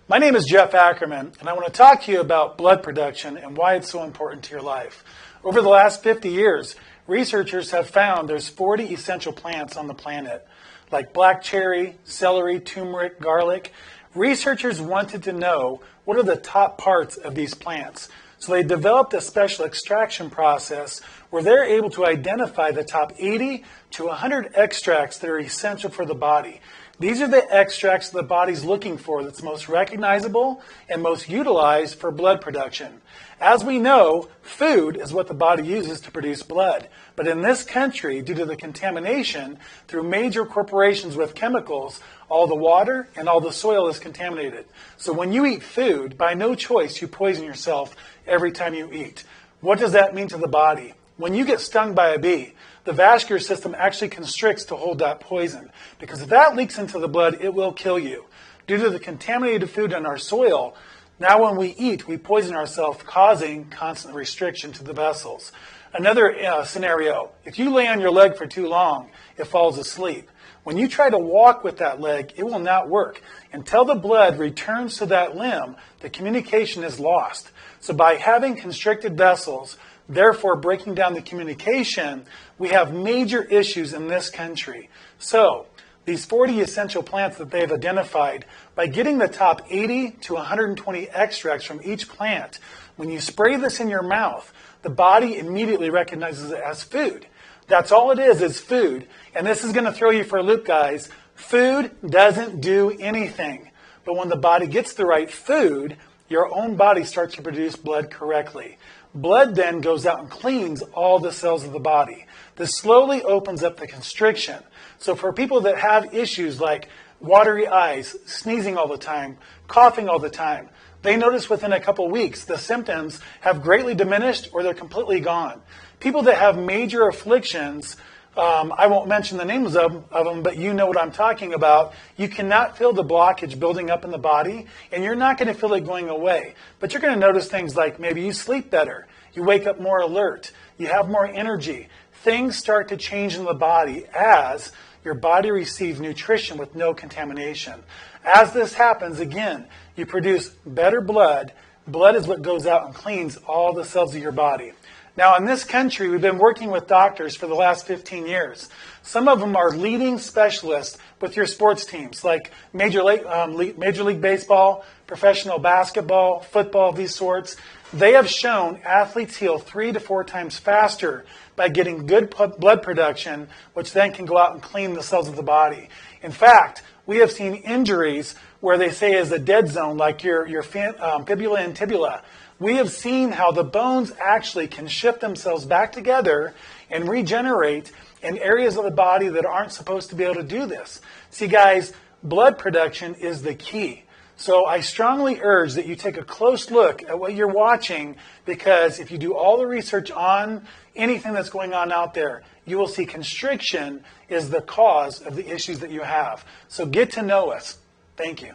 My name is Jeff Ackerman, and I want to talk to you about blood production and why it's so important to your life. Over the last 50 years, researchers have found there's 40 essential plants on the planet, like black cherry, celery, turmeric, garlic. Researchers wanted to know what are the top parts of these plants. So they developed a special extraction process where they're able to identify the top 80 to 100 extracts that are essential for the body. These are the extracts the body's looking for that's most recognizable and most utilized for blood production. As we know, food is what the body uses to produce blood. But in this country, due to the contamination through major corporations with chemicals, all the water and all the soil is contaminated. So when you eat food, by no choice, you poison yourself every time you eat. What does that mean to the body? When you get stung by a bee, the vascular system actually constricts to hold that poison, because if that leaks into the blood, it will kill you. Due to the contaminated food in our soil, now when we eat, we poison ourselves, causing constant restriction to the vessels. Another scenario, if you lay on your leg for too long, it falls asleep. When you try to walk with that leg, it will not work. Until the blood returns to that limb, the communication is lost. So by having constricted vessels, therefore breaking down the communication, we have major issues in this country. So these 40 essential plants that they've identified, by getting the top 80 to 120 extracts from each plant, when you spray this in your mouth, the body immediately recognizes it as food. That's all it is food. And this is going to throw you for a loop, guys. Food doesn't do anything. But when the body gets the right food, your own body starts to produce blood correctly. Blood then goes out and cleans all the cells of the body. This slowly opens up the constriction. So for people that have issues like watery eyes, sneezing all the time, coughing all the time, they notice within a couple weeks the symptoms have greatly diminished or they're completely gone. People that have major afflictions, I won't mention the names of them, but you know what I'm talking about. You cannot feel the blockage building up in the body, and you're not going to feel it going away. But you're going to notice things like maybe you sleep better, you wake up more alert, you have more energy. Things start to change in the body as your body receives nutrition with no contamination. As this happens, again, you produce better blood. Blood is what goes out and cleans all the cells of your body. Now, in this country, we've been working with doctors for the last 15 years. Some of them are leading specialists with your sports teams, like Major League Baseball, professional basketball, football, these sorts. They have shown athletes heal 3 to 4 times faster by getting good blood production, which then can go out and clean the cells of the body. In fact, we have seen injuries where they say is a dead zone, like your fibula and tibula. We have seen how the bones actually can shift themselves back together and regenerate in areas of the body that aren't supposed to be able to do this. See, guys, blood production is the key. So I strongly urge that you take a close look at what you're watching, because if you do all the research on anything that's going on out there, you will see constriction is the cause of the issues that you have. So get to know us. Thank you.